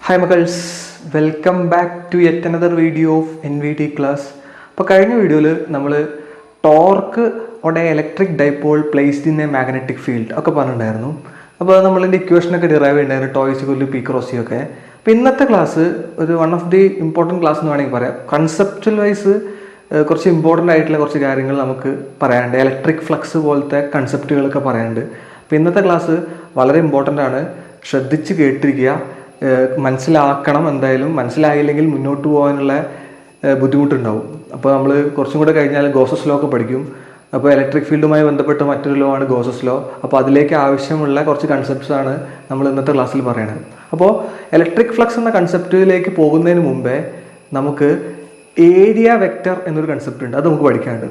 Hi മക്കൾസ്, welcome back to yet another video of NVT class. അപ്പോൾ കഴിഞ്ഞ വീഡിയോയിൽ നമ്മൾ torque on a electric dipole placed in a magnetic field ഒക്കെ പറഞ്ഞിട്ടുണ്ടായിരുന്നു. അപ്പോൾ നമ്മളിൻ്റെ ഇക്വേഷനൊക്കെ ഡിറൈവ് ചെയ്യുന്നുണ്ടായിരുന്നു, ടോയ്സ് കൊല്ലു പി ക്രോസി ഒക്കെ. അപ്പോൾ ഇന്നത്തെ ക്ലാസ് ഒരു one of the important class എന്ന് വേണമെങ്കിൽ പറയാം. കൺസെപ്ച്വൽ വൈസ് കുറച്ച് ഇമ്പോർട്ടൻ്റ് ആയിട്ടുള്ള കുറച്ച് കാര്യങ്ങൾ നമുക്ക് പറയാനുണ്ട്. ഇലക്ട്രിക് ഫ്ലക്സ് പോലത്തെ കൺസെപ്റ്റുകളൊക്കെ പറയാനുണ്ട്. അപ്പോൾ ഇന്നത്തെ ക്ലാസ് വളരെ ഇമ്പോർട്ടൻ്റ് ആണ്, ശ്രദ്ധിച്ച് കേട്ടിരിക്കുക, മനസ്സിലാക്കണം. എന്തായാലും മനസ്സിലായില്ലെങ്കിൽ മുന്നോട്ട് പോകാനുള്ള ബുദ്ധിമുട്ടുണ്ടാവും. അപ്പോൾ നമ്മൾ കുറച്ചും കൂടെ കഴിഞ്ഞാൽ ഗോസസ് ലോ ഒക്കെ പഠിക്കും. അപ്പോൾ ഇലക്ട്രിക് ഫീൽഡുമായി ബന്ധപ്പെട്ട മറ്റൊരു ലോ ആണ് ഗോസസ് ലോ. അപ്പോൾ അതിലേക്ക് ആവശ്യമുള്ള കുറച്ച് കൺസെപ്റ്റ്സ് ആണ് നമ്മൾ ഇന്നത്തെ ക്ലാസ്സിൽ പറയുന്നത്. അപ്പോൾ ഇലക്ട്രിക് ഫ്ലക്സ് എന്ന കൺസെപ്റ്റിലേക്ക് പോകുന്നതിന് മുമ്പേ നമുക്ക് ഏരിയ വെക്റ്റർ എന്നൊരു കൺസെപ്റ്റ് ഉണ്ട്, അത് നമുക്ക് പഠിക്കാനുണ്ട്.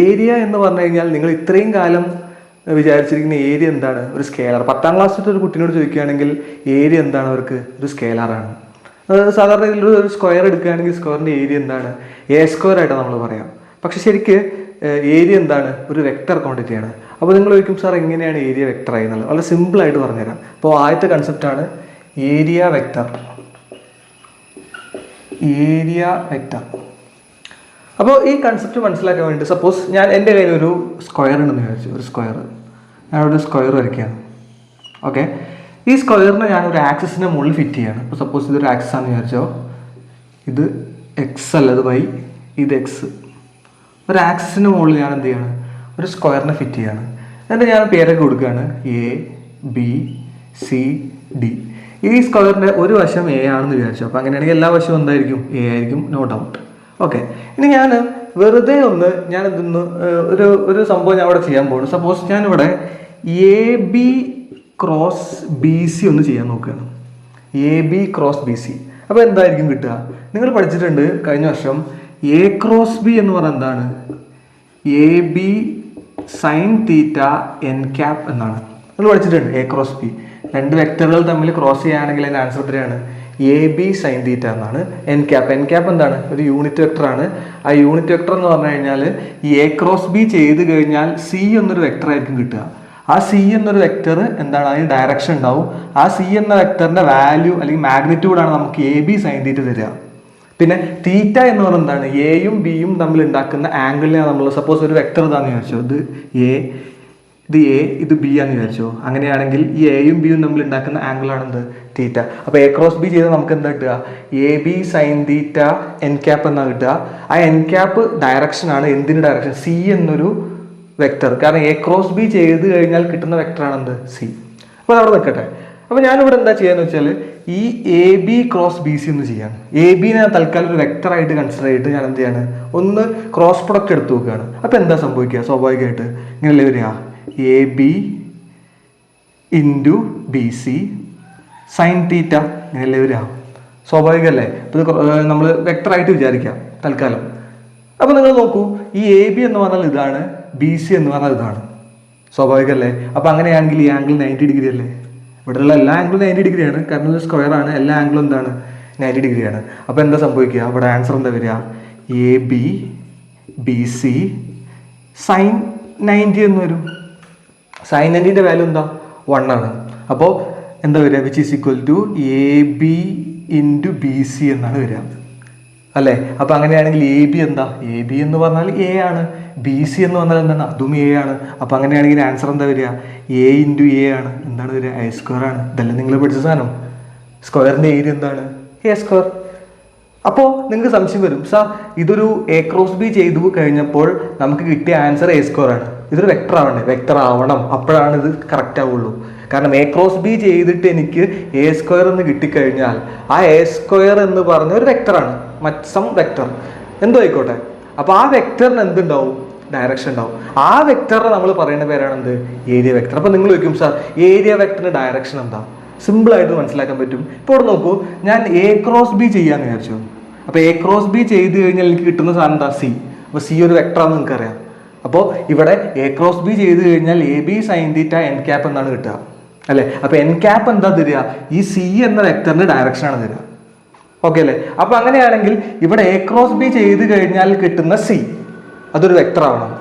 ഏരിയ എന്ന് പറഞ്ഞു കഴിഞ്ഞാൽ നിങ്ങൾ ഇത്രയും കാലം വിചാരിച്ചിരിക്കുന്ന ഏരിയ എന്താണ്? ഒരു സ്കേലാർ. 10ാം ക്ലാസ്സിലത്തെ ഒരു കുട്ടീനോട് ചോദിക്കുകയാണെങ്കിൽ ഏരിയ എന്താണ്, അവർക്ക് ഒരു സ്കേലാറാണ്. സാധാരണ ഇതിൽ ഒരു സ്ക്വയർ എടുക്കുകയാണെങ്കിൽ സ്ക്വയറിൻ്റെ ഏരിയ എന്താണ്? A² ആയിട്ടാണ് നമ്മൾ പറയാം. പക്ഷെ ശരിക്ക് ഏരിയ എന്താണ്? ഒരു വെക്റ്റർ ക്വാണ്ടിറ്റിയാണ്. അപ്പോൾ നിങ്ങൾ ചോദിക്കും, സാർ എങ്ങനെയാണ് ഏരിയ വെക്റ്റർ ആയി എന്നുള്ളത്? വളരെ സിമ്പിളായിട്ട് പറഞ്ഞുതരാം. അപ്പോൾ ആദ്യത്തെ കൺസെപ്റ്റാണ് ഏരിയ വെക്റ്റർ. Area vector. അപ്പോൾ ഈ കൺസെപ്റ്റ് മനസ്സിലാക്കാൻ വേണ്ടി സപ്പോസ് ഞാൻ എൻ്റെ കയ്യിൽ ഒരു സ്ക്വയർ ഉണ്ടെന്ന് വിചാരിച്ചു. ഒരു സ്ക്വയർ, ഞാനൊരു സ്ക്വയർ വരയ്ക്കുകയാണ്. ഓക്കെ, ഈ സ്ക്വയറിനെ ഞാനൊരു ആക്സിസിൻ്റെ മുകളിൽ ഫിറ്റ് ചെയ്യാണ്. ഇപ്പോൾ സപ്പോസ് ഇതൊരു ആക്സിസ് ആണെന്ന് വിചാരിച്ചോ, ഇത് എക്സ് അല്ല, ഇത് വൈ, ഇത് എക്സ്. ഒരു ആക്സിസിൻ്റെ മുകളിൽ ഞാൻ എന്ത് ചെയ്യാണ്? ഒരു സ്ക്വയറിനെ ഫിറ്റ് ചെയ്യാണ്. എന്നിട്ട് ഞാൻ പേരൊക്കെ കൊടുക്കുകയാണ്, ABCD. ഈ സ്ക്വയറിൻ്റെ ഒരു വശം A ആണെന്ന് വിചാരിച്ചു. അപ്പോൾ അങ്ങനെയാണെങ്കിൽ എല്ലാ വശവും എന്തായിരിക്കും? A ആയിരിക്കും, നോ ഡൗട്ട്. ഓക്കെ, ഇനി ഞാൻ വെറുതെ ഞാൻ ഇതൊന്ന് ഒരു സംഭവം ഞാൻ അവിടെ ചെയ്യാൻ പോകുന്നു. സപ്പോസ് ഞാനിവിടെ AB ക്രോസ് BC ഒന്ന് ചെയ്യാൻ നോക്കുകയാണ്. AB cross BC. അപ്പോൾ എന്തായിരിക്കും കിട്ടുക? നിങ്ങൾ പഠിച്ചിട്ടുണ്ട് കഴിഞ്ഞ വർഷം A ക്രോസ് B എന്ന് പറഞ്ഞാൽ എന്താണ്? AB സൈൻ തീറ്റ n എന്നാണ് നിങ്ങൾ പഠിച്ചിട്ടുണ്ട്. A ക്രോസ് B, രണ്ട് വെക്ടറുകൾ തമ്മിൽ ക്രോസ് ചെയ്യുകയാണെങ്കിൽ അതിൻ്റെ ആൻസർ എത്രയാണ്? AB സൈൻ തീറ്റ എന്നാണ്. n എന്താണ്? ഒരു യൂണിറ്റ് വെക്ടറാണ്. ആ യൂണിറ്റ് വെക്ടർ എന്ന് പറഞ്ഞു കഴിഞ്ഞാൽ ഈ A ക്രോസ് B ചെയ്ത് കഴിഞ്ഞാൽ C എന്നൊരു വെക്ടർ ആയിരിക്കും കിട്ടുക. ആ C എന്നൊരു വെക്ടർ എന്താണ്? അതിന് ഡയറക്ഷൻ ഉണ്ടാവും. ആ C എന്ന വെക്ടറിന്റെ വാല്യൂ അല്ലെങ്കിൽ മാഗ്നിറ്റ്യൂഡാണ് നമുക്ക് AB സൈൻ തീറ്റ തരിക. പിന്നെ തീറ്റ എന്ന് പറയുന്നത് എന്താണ്? എയും ബിയും തമ്മിൽ ഉണ്ടാക്കുന്ന ആംഗിളിനെയാണ് നമ്മൾ സപ്പോസ് ഒരു വെക്ടർ ഇതാന്ന് വിചാരിച്ചോ, ഇത് A ഇത് B ആണെന്ന് വിചാരിച്ചോ. അങ്ങനെയാണെങ്കിൽ ഈ എയും ബിയും തമ്മിൽ ഉണ്ടാക്കുന്ന ആംഗിളാണ് എന്ത്? തീറ്റ. അപ്പോൾ A ക്രോസ് B ചെയ്താൽ നമുക്ക് എന്താ കിട്ടുക? AB സൈൻ തീറ്റ n എന്നാണ് കിട്ടുക. ആ n ഡയറക്ഷനാണ്. എന്തിന് ഡയറക്ഷൻ? C എന്നൊരു വെക്ടർ. കാരണം A ക്രോസ് B ചെയ്ത് കഴിഞ്ഞാൽ കിട്ടുന്ന വെക്ടറാണ് എന്ത്? C. അപ്പോൾ അവിടെ നിൽക്കട്ടെ. അപ്പോൾ ഞാനിവിടെ എന്താ ചെയ്യാന്ന് വെച്ചാൽ ഈ AB ക്രോസ് BC ഒന്ന് ചെയ്യാണ്. AB ഞാൻ തൽക്കാലം ഒരു വെക്ടറായിട്ട് കൺസിഡർ ചെയ്തിട്ട് ഞാൻ എന്ത് ചെയ്യാണ്? ഒന്ന് ക്രോസ് പ്രൊഡക്റ്റ് എടുത്ത് നോക്കുകയാണ്. അപ്പോൾ എന്താ സംഭവിക്കുക? സ്വാഭാവികമായിട്ട് ഇങ്ങനെയല്ലേ വരിക? AB into BC sine theta ഇങ്ങനെയല്ലേ വരിക? സ്വാഭാവികമല്ലേ? ഇപ്പോൾ ഇത് നമ്മൾ വെക്ടറായിട്ട് വിചാരിക്കാം തൽക്കാലം. അപ്പോൾ നിങ്ങൾ നോക്കൂ, ഈ AB എന്ന് പറഞ്ഞാൽ ഇതാണ്, BC എന്ന് പറഞ്ഞാൽ ഇതാണ്. സ്വാഭാവികമല്ലേ? അപ്പോൾ അങ്ങനെയാണെങ്കിൽ ഈ ആംഗിൾ 90 ഡിഗ്രി അല്ലേ? ഇവിടെയുള്ള എല്ലാ ആംഗിളും 90 ഡിഗ്രിയാണ്. കാരണം ഇത് സ്ക്വയർ ആണ്, എല്ലാ ആംഗിളും എന്താണ്? 90 ഡിഗ്രിയാണ്. അപ്പോൾ എന്താ സംഭവിക്കുക? ഇവിടെ ആൻസർ എന്താ വരിക? AB BC സൈൻ 90 എന്ന് വരും. സൈൻ 90ൻ്റെ വാല്യൂ എന്താ? 1 ആണ്. അപ്പോൾ എന്താ വരിക? Which is equal to AB into BC എന്നാണ് വരിക അല്ലേ? അപ്പോൾ അങ്ങനെയാണെങ്കിൽ AB എന്താ? AB എന്ന് പറഞ്ഞാൽ A ആണ്. BC എന്ന് പറഞ്ഞാൽ എന്താണ്? അതും A ആണ്. അപ്പോൾ അങ്ങനെയാണെങ്കിൽ ആൻസർ എന്താ വരിക? A ഇൻറ്റു A ആണ്. എന്താണ് വരിക? A² ആണ്. ഇതല്ലേ നിങ്ങൾ പഠിച്ച സാധനം? സ്ക്വയറിൻ്റെ ഏരിയ എന്താണ്? A². അപ്പോൾ നിങ്ങൾക്ക് സംശയം വരും, സാർ ഇതൊരു A ക്രോസ് B ചെയ്തു കഴിഞ്ഞപ്പോൾ നമുക്ക് കിട്ടിയ ആൻസർ A² ആണ്. ഇതൊരു വെക്ടർ ആവണ്ടേ? വെക്ടർ ആവണം, അപ്പോഴാണ് ഇത് കറക്റ്റ് ആവുള്ളൂ. കാരണം A ക്രോസ് B ചെയ്തിട്ട് എനിക്ക് A² എന്ന് കിട്ടിക്കഴിഞ്ഞാൽ ആ A² എന്ന് പറഞ്ഞ ഒരു വെക്ടറാണ്, സം വെക്ടർ എന്തോ ആയിക്കോട്ടെ. അപ്പോൾ ആ വെക്ടറിന് എന്തുണ്ടാവും? ഡയറക്ഷൻ ഉണ്ടാവും. ആ വെക്ടറിനെ നമ്മൾ പറയുന്ന പേരാണ് എന്ത്? Area vector. അപ്പോൾ നിങ്ങൾ ചോദിക്കും, സാർ ഏരിയ വെക്ടറിന്റെ ഡയറക്ഷൻ എന്താ? സിമ്പിളായിട്ട് മനസ്സിലാക്കാൻ പറ്റും. ഇപ്പോൾ ഇവിടെ നോക്കൂ, ഞാൻ A ക്രോസ് B ചെയ്യാന്ന് വിചാരിച്ചു. അപ്പോൾ A ക്രോസ് B ചെയ്ത് കഴിഞ്ഞാൽ എനിക്ക് കിട്ടുന്ന സാധനം എന്താ? C. അപ്പോൾ C ഒരു വെക്ടറാണെന്ന് നിങ്ങൾക്കറിയാം. അപ്പോൾ ഇവിടെ A ക്രോസ് B ചെയ്ത് കഴിഞ്ഞാൽ AB സൈൻ തീറ്റ n എന്നാണ് കിട്ടുക അല്ലേ? അപ്പോൾ n എന്താ തരിക? ഈ C എന്ന വെക്ടറിന്റെ ഡയറക്ഷനാണ് തരിക. ഓക്കെ അല്ലേ? അപ്പോൾ അങ്ങനെയാണെങ്കിൽ ഇവിടെ A ക്രോസ് B ചെയ്ത് കഴിഞ്ഞാൽ കിട്ടുന്ന C അതൊരു വെക്ടർ ആവണം.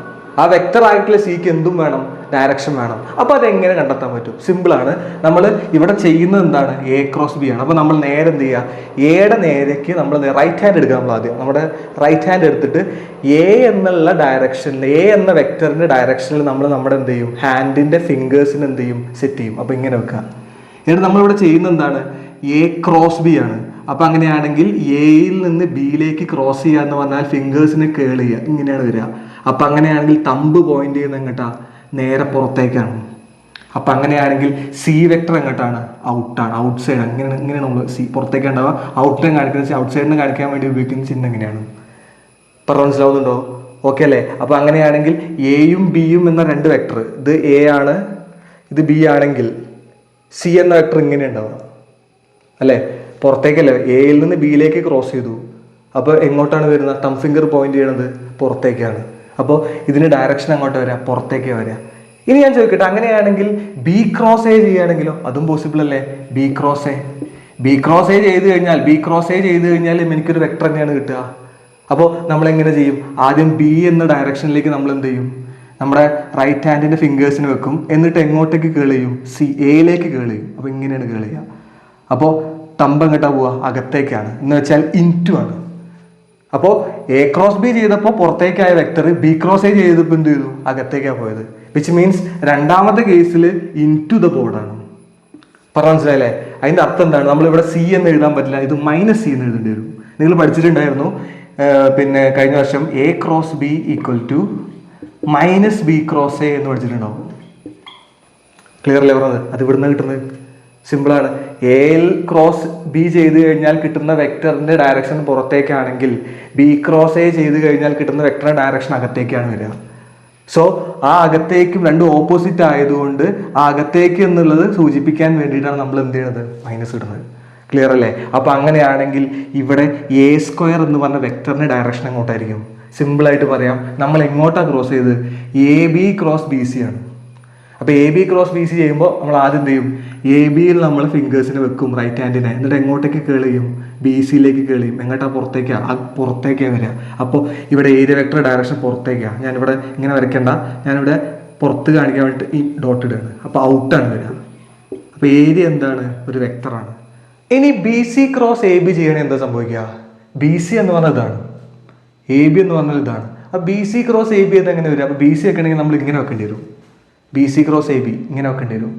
ആ വെക്ടർ ആയിട്ടുള്ള സിക്ക് എന്തും വേണം? ഡയറക്ഷൻ വേണം. അപ്പോൾ അതെങ്ങനെ കണ്ടെത്താൻ പറ്റും? സിമ്പിളാണ്. നമ്മൾ ഇവിടെ ചെയ്യുന്നത് എന്താണ്? എ ക്രോസ് ബി ആണ്. അപ്പോൾ നമ്മൾ നേരെ എന്ത് ചെയ്യുക? എയുടെ നേരേക്ക് നമ്മൾ റൈറ്റ് ഹാൻഡ് എടുക്കുക. നമ്മൾ ആദ്യം നമ്മുടെ റൈറ്റ് ഹാൻഡ് എടുത്തിട്ട് എ എന്നുള്ള ഡയറക്ഷനിൽ, എ എന്ന വെക്ടറിൻ്റെ ഡയറക്ഷനിൽ നമ്മൾ നമ്മുടെ എന്ത് ചെയ്യും? ഹാൻഡിൻ്റെ ഫിംഗേഴ്സിന് എന്ത് ചെയ്യും? സെറ്റ് ചെയ്യും. അപ്പോൾ ഇങ്ങനെ വെക്കുക. എന്നിട്ട് നമ്മളിവിടെ ചെയ്യുന്നത് എന്താണ്? എ ക്രോസ് ബി ആണ്. അപ്പം അങ്ങനെയാണെങ്കിൽ എയിൽ നിന്ന് ബിയിലേക്ക് ക്രോസ് ചെയ്യുക എന്ന് പറഞ്ഞാൽ ഫിംഗേഴ്സിനെ കേൾ ചെയ്യുക, ഇങ്ങനെയാണ് വരിക. അപ്പം അങ്ങനെയാണെങ്കിൽ തമ്പ് പോയിന്റ് ചെയ്യുന്നത് എങ്ങോട്ടാ? നേരെ പുറത്തേക്കാണ്. അപ്പം അങ്ങനെയാണെങ്കിൽ സി വെക്ടർ എങ്ങോട്ടാണ്? ഔട്ടാണ്, ഔട്ട് സൈഡ്. ഇങ്ങനെയാണ് നമ്മൾ സി പുറത്തേക്ക് ഉണ്ടാവുക. ഔട്ട് സൈഡ് കാണിക്കുന്നത്, ഔട്ട് സൈഡിനെ കാണിക്കാൻ വേണ്ടി ഉപയോഗിക്കുന്ന ചിഹ്നം എങ്ങനെയാണ്? പറഞ്ഞു മനസ്സിലാവുന്നുണ്ടോ? ഓക്കെ അല്ലേ? അപ്പം അങ്ങനെയാണെങ്കിൽ എയും ബിയും എന്ന രണ്ട് വെക്ടർ, ഇത് എ ആണ്, ഇത് ബി ആണെങ്കിൽ സി എന്ന വെക്ടർ ഇങ്ങനെ ഉണ്ടാവുക അല്ലേ? പുറത്തേക്കല്ലേ? എയിൽ നിന്ന് ബിയിലേക്ക് ക്രോസ് ചെയ്തു. അപ്പോൾ എങ്ങോട്ടാണ് വരുന്നത്? തം ഫിംഗർ പോയിന്റ് ചെയ്യണത് പുറത്തേക്കാണ്. അപ്പോൾ ഇതിന് ഡയറക്ഷൻ അങ്ങോട്ട് വരിക? പുറത്തേക്കേ വരിക. ഇനി ഞാൻ ചോദിക്കട്ടെ, അങ്ങനെയാണെങ്കിൽ ബി ക്രോസ് എ ചെയ്യുകയാണെങ്കിലോ? അതും പോസിബിൾ അല്ലേ? ബി ക്രോസ് എ ചെയ്ത് കഴിഞ്ഞാൽ എനിക്കൊരു വെക്ടർ തന്നെയാണ് കിട്ടുക. അപ്പോൾ നമ്മൾ എങ്ങനെ ചെയ്യും? ആദ്യം ബി എന്ന ഡയറക്ഷനിലേക്ക് നമ്മൾ എന്ത് ചെയ്യും? നമ്മുടെ റൈറ്റ് ഹാൻഡിൻ്റെ ഫിംഗേഴ്സിന് വെക്കും. എന്നിട്ട് എങ്ങോട്ടേക്ക് കേൾ ചെയ്യും? എയിലേക്ക് കേൾ ചെയ്യും. അപ്പോൾ ഇങ്ങനെയാണ് കേൾ ചെയ്യുക. അപ്പോൾ തമ്പ് എങ്ങോട്ടാ പോവുക? അകത്തേക്കാണ്. എന്ന് വെച്ചാൽ ഇൻറ്റു ആണ്. അപ്പോൾ എ ക്രോസ് ബി ചെയ്തപ്പോൾ പുറത്തേക്കായ വെക്ടർ ബി ക്രോസ് എ ചെയ്തപ്പോൾ എന്ത് ചെയ്തു? അകത്തേക്കാണ് പോയത്. വിച്ച് മീൻസ് രണ്ടാമത്തെ കേസിൽ ഇൻറ്റു ദ ബോർഡാണ്. പറഞ്ഞ മനസ്സിലായല്ലേ? അതിൻ്റെ അർത്ഥം എന്താണ്? നമ്മളിവിടെ സി എന്ന് എഴുതാൻ പറ്റില്ല, ഇത് മൈനസ് സി എന്ന് എഴുതേണ്ടി വരും. നിങ്ങൾ പഠിച്ചിട്ടുണ്ടായിരുന്നു പിന്നെ കഴിഞ്ഞ വർഷം A cross B equal to minus B cross A എന്ന് പഠിച്ചിട്ടുണ്ടാവും. ക്ലിയർ അല്ലേ പറഞ്ഞത്? അത് ഇവിടുന്ന് കിട്ടുന്നത് സിമ്പിളാണ്. എയിൽ ക്രോസ് ബി ചെയ്ത് കഴിഞ്ഞാൽ കിട്ടുന്ന വെക്ടറിന്റെ ഡയറക്ഷൻ പുറത്തേക്കാണെങ്കിൽ ബി ക്രോസ് എ ചെയ്ത് കഴിഞ്ഞാൽ കിട്ടുന്ന വെക്ടറിന്റെ ഡയറക്ഷൻ അകത്തേക്കാണ് വരിക. സോ ആ അകത്തേക്കും രണ്ടും ഓപ്പോസിറ്റ് ആയതുകൊണ്ട് ആ അകത്തേക്ക് എന്നുള്ളത് സൂചിപ്പിക്കാൻ വേണ്ടിയിട്ടാണ് നമ്മൾ എന്ത് ചെയ്യുന്നത്? മൈനസ് ഇടുന്നത്. ക്ലിയർ അല്ലേ? അപ്പൊ അങ്ങനെയാണെങ്കിൽ ഇവിടെ എ സ്ക്വയർ എന്ന് പറഞ്ഞ വെക്ടറിന്റെ ഡയറക്ഷൻ എങ്ങോട്ടായിരിക്കും? സിമ്പിളായിട്ട് പറയാം, നമ്മൾ എങ്ങോട്ടാണ് ക്രോസ് ചെയ്ത്? A B cross B C ആണ്. അപ്പോൾ A B cross B C ചെയ്യുമ്പോൾ നമ്മൾ ആദ്യം എന്ത് ചെയ്യും? എ ബിയിൽ നമ്മൾ ഫിംഗേഴ്സിന് വെക്കും റൈറ്റ് ഹാൻഡിനെ. എന്നിട്ട് എങ്ങോട്ടേക്ക് കേൾ ചെയ്യും? ബി സിയിലേക്ക് കേൾ ചെയ്യും. എങ്ങോട്ടാ? പുറത്തേക്കാണ് വരിക. അപ്പോൾ ഇവിടെ ഏരിയ വെക്ടർ ഡയറക്ഷൻ പുറത്തേക്കാണ്. ഞാനിവിടെ ഇങ്ങനെ വരയ്ക്കേണ്ട, ഞാനിവിടെ പുറത്ത് കാണിക്കാൻ വേണ്ടിയിട്ട് ഈ ഡോട്ട് ഇടുകയാണ്. അപ്പോൾ ഔട്ടാണ് വരിക. അപ്പോൾ ഏരിയ എന്താണ്? ഒരു വെക്ടറാണ്. ഇനി B C cross A B ചെയ്യണേ എന്താ സംഭവിക്കുക? ബി സി എന്ന് പറഞ്ഞാൽ ഇതാണ്, എ ബി എന്ന് പറഞ്ഞാൽ ഇതാണ്. അപ്പോൾ B C cross A B അത് എങ്ങനെ വരിക? അപ്പോൾ ബി സി വെക്കണമെങ്കിൽ നമ്മൾ ഇങ്ങനെ വെക്കേണ്ടി വരും. B C cross A B ഇങ്ങനെ വെക്കേണ്ടി വരും.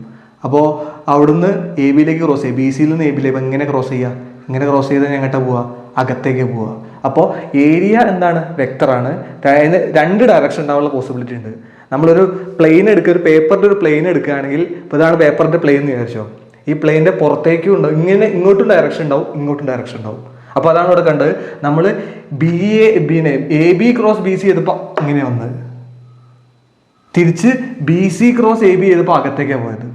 അപ്പോൾ അവിടുന്ന് എ ബിയിലേക്ക് ക്രോസ് ചെയ്യുക, ബി സിയിൽ നിന്ന് എ ബിയിലേക്ക് ഇങ്ങനെ ക്രോസ് ചെയ്യുക. ഇങ്ങനെ ക്രോസ് ചെയ്താൽ എങ്ങോട്ടാ പോവുക? അകത്തേക്ക് പോവുക. അപ്പോൾ ഏരിയ എന്താണ്? വെക്ടറാണ്. അതിന് രണ്ട് ഡയറക്ഷൻ ഉണ്ടാവാനുള്ള പോസിബിലിറ്റി ഉണ്ട്. നമ്മളൊരു പ്ലെയിൻ എടുക്കുക, ഒരു പേപ്പറിൻ്റെ ഒരു പ്ലെയിൻ എടുക്കുകയാണെങ്കിൽ, ഇപ്പോൾ ഇതാണ് പേപ്പറിൻ്റെ പ്ലെയിൻ എന്ന് വിചാരിച്ചോ. ഈ പ്ലെയിൻ്റെ പുറത്തേക്കും ഉണ്ടാവും, ഇങ്ങോട്ടും ഡയറക്ഷൻ ഉണ്ടാവും, ഇങ്ങോട്ടും ഡയറക്ഷൻ ഉണ്ടാവും. അപ്പോൾ അതാണ് ഇവിടെ കണ്ടത്. നമ്മൾ A B cross B C ചെയ്തപ്പോൾ ഇങ്ങനെ വന്നത്, തിരിച്ച് B C cross A B ചെയ്തപ്പോൾ അകത്തേക്കാണ് പോയത്.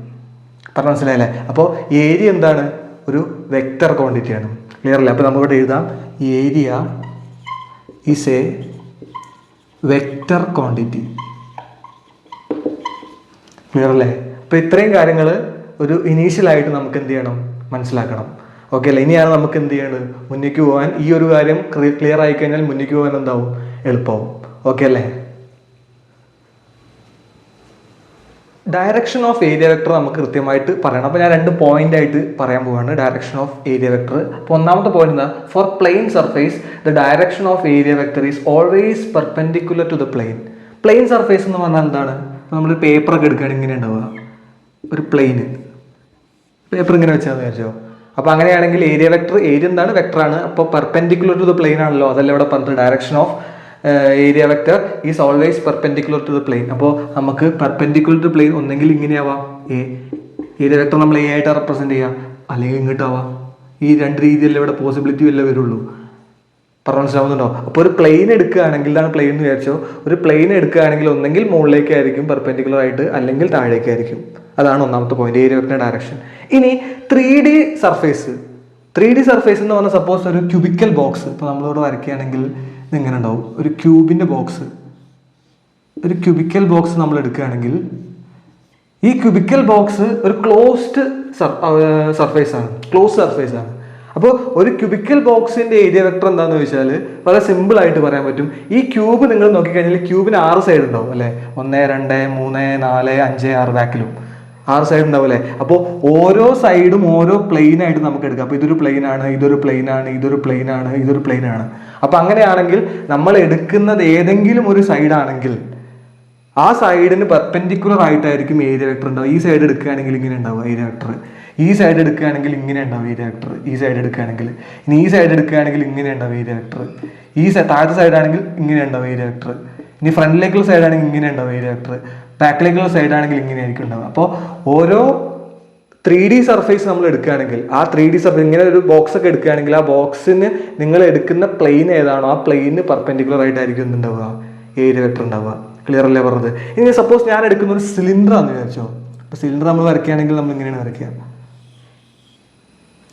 പറഞ്ഞ മനസ്സിലായല്ലേ? അപ്പോൾ ഏരിയ എന്താണ്? ഒരു വെക്റ്റർ ക്വാണ്ടിറ്റിയാണ്. ക്ലിയർ അല്ലേ? അപ്പോൾ നമ്മളിവിടെ എഴുതാം, area is A vector quantity. Clear അല്ലേ? അപ്പോൾ ഇത്രയും കാര്യങ്ങൾ ഒരു ഇനീഷ്യലായിട്ട് നമുക്ക് എന്ത് ചെയ്യണം? മനസ്സിലാക്കണം. ഓക്കെ അല്ലേ? ഇനിയാണ് നമുക്ക് എന്ത് ചെയ്യണം? മുന്നേക്ക് പോകാൻ. ഈ ഒരു കാര്യം ക്ലിയർ ആയി കഴിഞ്ഞാൽ മുന്നേക്ക് പോകാൻ എന്താവും? എളുപ്പമാവും. ഓക്കെ അല്ലേ? ഡയറക്ഷൻ ഓഫ് ഏരിയ വെക്ടർ നമുക്ക് കൃത്യമായിട്ട് പറയണം. അപ്പോൾ ഞാൻ രണ്ട് പോയിന്റ് ആയിട്ട് പറയാൻ പോവാണ് ഡയറക്ഷൻ ഓഫ് ഏരിയ വെക്ടർ. അപ്പോൾ ഒന്നാമത്തെ പോയിന്റ് എന്താ? For plane surface the direction of area vector is always perpendicular to the plane. Plane surface എന്ന് പറഞ്ഞാൽ എന്താണ്? നമ്മൾ പേപ്പറൊക്കെ എടുക്കുകയാണെങ്കിൽ ഇങ്ങനെ ഉണ്ടാവുക, ഒരു പ്ലെയിന് പേപ്പർ ഇങ്ങനെ വെച്ചാൽ വിചാരിച്ചോ. അപ്പോൾ അങ്ങനെയാണെങ്കിൽ ഏരിയ വെക്ടർ, ഏരിയ എന്താണ്? വെക്ടറാണ്. അപ്പോൾ പെർപെൻഡിക്കുലർ ടു ദ പ്ലെയിൻ ആണല്ലോ, അതല്ല ഇവിടെ പറഞ്ഞത്. Direction of area vector is always perpendicular to the plane. അപ്പോൾ നമുക്ക് പെർപെൻഡിക്കുലർ ടു പ്ലെയിൻ ഒന്നെങ്കിൽ ഇങ്ങനെയാവാം, ഏരിയ വെക്ടർ നമ്മൾ എ ആയിട്ട് റെപ്രസെൻറ്റ് ചെയ്യാം, അല്ലെങ്കിൽ ഇങ്ങോട്ടാവാം. ഈ രണ്ട് രീതിയല്ലേ ഇവിടെ പോസിബിലിറ്റി വല്ല വരുള്ളൂ. പറഞ്ഞ മനസ്സിലാവുന്നുണ്ടോ? അപ്പോൾ ഒരു പ്ലെയിൻ എടുക്കുകയാണെങ്കിൽ, ഇതാണ് പ്ലെയിൻ എന്ന് വിചാരിച്ചോ, ഒരു പ്ലെയിൻ എടുക്കുകയാണെങ്കിൽ ഒന്നെങ്കിൽ മുകളിലേക്കായിരിക്കും പെർപെൻഡിക്കുലർ ആയിട്ട്, അല്ലെങ്കിൽ താഴേക്കായിരിക്കും. അതാണ് ഒന്നാമത്തെ പോയിന്റ്, ഏരിയ വെക്ടർ ഡയറക്ഷൻ. ഇനി 3D സർഫേസ്. 3D സർഫേസ് എന്ന് പറഞ്ഞാൽ സപ്പോസ് ഒരു ക്യൂബിക്കൽ ബോക്സ് ഇപ്പോൾ നമ്മളിവിടെ വരയ്ക്കുകയാണെങ്കിൽ ഇങ്ങനെ ഉണ്ടാവും, ഒരു ക്യൂബിൻ്റെ ബോക്സ്. ഒരു ക്യൂബിക്കൽ ബോക്സ് നമ്മൾ എടുക്കുകയാണെങ്കിൽ ഈ ക്യൂബിക്കൽ ബോക്സ് ഒരു ക്ലോസ്ഡ് സർഫേസ് ആണ്, ക്ലോസ് സർഫേസ് ആണ്. അപ്പോൾ ഒരു ക്യൂബിക്കൽ ബോക്സിന്റെ ഏരിയ വെക്ടർ എന്താന്ന് ചോദിച്ചാൽ വളരെ സിമ്പിൾ ആയിട്ട് പറയാൻ പറ്റും. ഈ ക്യൂബ് നിങ്ങൾ നോക്കിക്കഴിഞ്ഞാൽ ക്യൂബിന് 6 സൈഡ് ഉണ്ടാവും അല്ലെ, 1 2 3 4 5 6 ബാക്കിലും 6 സൈഡ് ഉണ്ടാവും അല്ലെ. അപ്പോൾ ഓരോ സൈഡും ഓരോ പ്ലെയിൻ ആയിട്ട് നമുക്ക് എടുക്കാം. അപ്പൊ ഇതൊരു പ്ലെയിൻ ആണ്, ഇതൊരു പ്ലെയിൻ ആണ്, ഇതൊരു പ്ലെയിൻ ആണ്, ഇതൊരു പ്ലെയിൻ ആണ്. അപ്പൊ അങ്ങനെയാണെങ്കിൽ നമ്മൾ എടുക്കുന്നത് ഏതെങ്കിലും ഒരു സൈഡ് ആണെങ്കിൽ ആ സൈഡിന് പെർപെൻഡിക്കുലർ ആയിട്ടായിരിക്കും ഏരിയ വെക്ടർ ഉണ്ടാവും. ഈ സൈഡ് എടുക്കുകയാണെങ്കിൽ ഇങ്ങനെ ഉണ്ടാവും ഏരിയ വെക്ടർ, ഈ സൈഡ് എടുക്കുകയാണെങ്കിൽ ഇങ്ങനെ ഉണ്ടാവും ഏരിയ വെക്ടർ, ഈ സൈഡ് എടുക്കുകയാണെങ്കിൽ ഇനി ഈ സൈഡ് എടുക്കുകയാണെങ്കിൽ ഇങ്ങനെ ഉണ്ടാവും ഏരിയ വെക്ടർ, ഈ താഴത്തെ സൈഡ് ആണെങ്കിൽ ഇങ്ങനെ ഉണ്ടാവും ഏരിയ വെക്ടർ, ഇനി ഫ്രണ്ടിലേക്കുള്ള സൈഡ് ആണെങ്കിൽ ഇങ്ങനെ ഉണ്ടാവും ഏരിയ വെക്ടർ, ബാക്കിലേക്കുള്ള സൈഡ് ആണെങ്കിൽ ഇങ്ങനെ ആയിരിക്കും ഉണ്ടാവും. അപ്പോൾ ഓരോ 3D സർഫേസ് നമ്മൾ എടുക്കുകയാണെങ്കിൽ ആ 3D സർഫേസ് ഇങ്ങനെ ഒരു ബോക്സ് ഒക്കെ എടുക്കുകയാണെങ്കിൽ ആ ബോക്സിന് നിങ്ങൾ എടുക്കുന്ന പ്ലെയിൻ ഏതാണോ ആ പ്ലെയിന് പെർപെൻഡിക്കുലർ ആയിട്ടായിരിക്കും എന്തുണ്ടാവുക, ഏരിയ വെക്ടർ ഉണ്ടാവുക. ക്ലിയർ അല്ലേ പറഞ്ഞത്? ഇനി സപ്പോസ് ഞാൻ എടുക്കുന്ന ഒരു സിലിണ്ടർ ആണെന്ന് വിചാരിച്ചോ. അപ്പൊ സിലിണ്ടർ നമ്മൾ വരയ്ക്കുകയാണെങ്കിൽ നമ്മൾ ഇങ്ങനെയാണ് വരയ്ക്കുക,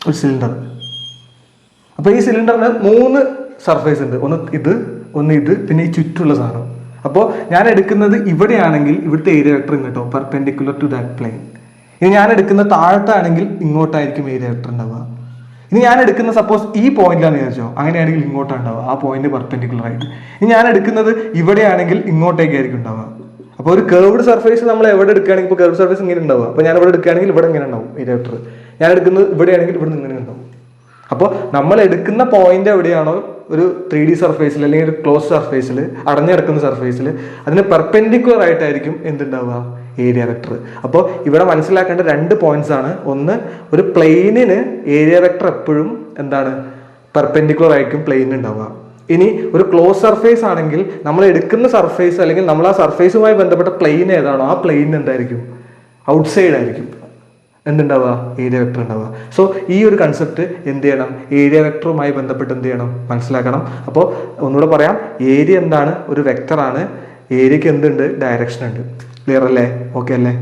ഒരു സിലിണ്ടർ. അപ്പൊ ഈ സിലിണ്ടറിന് 3 സർഫേസ് ഉണ്ട്, ഒന്ന് ഇത് പിന്നെ ഈ ചുറ്റുള്ള സാധനം. അപ്പോൾ ഞാൻ എടുക്കുന്നത് ഇവിടെയാണെങ്കിൽ ഇവിടുത്തെ ഏരിയ വെക്ടർ ഇങ്ങോട്ടോ പെർപെൻഡിക്കുലർ ടു ദാറ്റ് പ്ലെയിൻ. ഇനി ഞാൻ എടുക്കുന്ന താഴത്താണെങ്കിൽ ഇങ്ങോട്ടായിരിക്കും ഏരിയ വെക്ടർ ഉണ്ടാവുക. ഇനി ഞാൻ എടുക്കുന്ന സപ്പോസ് ഈ പോയിന്റിലാണെന്ന് വിചാരിച്ചോ, അങ്ങനെയാണെങ്കിൽ ഇങ്ങോട്ടാണ് ഉണ്ടാവുക, ആ പോയിന്റ് പെർപെൻഡിക്കുലർ ആയിട്ട്. ഇനി ഞാൻ എടുക്കുന്നത് ഇവിടെയാണെങ്കിൽ ഇങ്ങോട്ടേക്കായിരിക്കും ഉണ്ടാവുക. അപ്പോൾ ഒരു കർവ്ഡ് സർഫേസ് നമ്മൾ എവിടെ എടുക്കുകയാണെങ്കിൽ ഇപ്പോൾ കർവ്ഡ് സർഫേസ് ഇങ്ങനെ ഉണ്ടാവുക. അപ്പോൾ ഞാൻ ഇവിടെ എടുക്കുകയാണെങ്കിൽ ഇവിടെ ഇങ്ങനെ ഉണ്ടാവും ഏരിയ വെക്ടർ. ഞാൻ എടുക്കുന്നത് ഇവിടെയാണെങ്കിൽ ഇവിടെ ഇങ്ങനെ ഉണ്ടാവും. അപ്പോൾ നമ്മൾ എടുക്കുന്ന പോയിന്റ് എവിടെയാണോ ഒരു 3D സർഫേസിൽ അല്ലെങ്കിൽ ഒരു ക്ലോസ് സർഫേസിൽ അടഞ്ഞെടുക്കുന്ന സർഫേസിൽ അതിന് പെർപെൻഡിക്കുലർ ആയിട്ടായിരിക്കും എന്തുണ്ടാവുക, ഏരിയ വെക്ടർ. അപ്പോൾ ഇവിടെ മനസ്സിലാക്കേണ്ട 2 പോയിന്റ്സ് ആണ്. ഒന്ന്, ഒരു പ്ലെയിനിന് ഏരിയ വെക്ടർ എപ്പോഴും എന്താണ്, പെർപെൻഡിക്കുലർ ആയിരിക്കും പ്ലെയിനിന് ഉണ്ടാവുക. ഇനി ഒരു ക്ലോസ് സർഫേസ് ആണെങ്കിൽ നമ്മൾ എടുക്കുന്ന സർഫേസ് അല്ലെങ്കിൽ നമ്മൾ ആ സർഫേസുമായി ബന്ധപ്പെട്ട പ്ലെയിൻ ഏതാണോ ആ പ്ലെയിനിന് എന്തായിരിക്കും, ഔട്ട്സൈഡ് ആയിരിക്കും എന്തുണ്ടാവുക, ഏരിയ വെക്ടർ ഉണ്ടാവുക. സോ ഈ ഒരു കൺസെപ്റ്റ് എന്ത് ചെയ്യണം, ഏരിയ വെക്ടറുമായി ബന്ധപ്പെട്ട് എന്ത് ചെയ്യണം, മനസ്സിലാക്കണം. അപ്പോൾ ഒന്നുകൂടെ പറയാം, ഏരിയ എന്താണ്, ഒരു വെക്ടറാണ്. ഏരിയക്ക് എന്തുണ്ട്, ഡയറക്ഷൻ ഉണ്ട്. ക്ലിയർ അല്ലേ? ഓക്കെ അല്ലേ?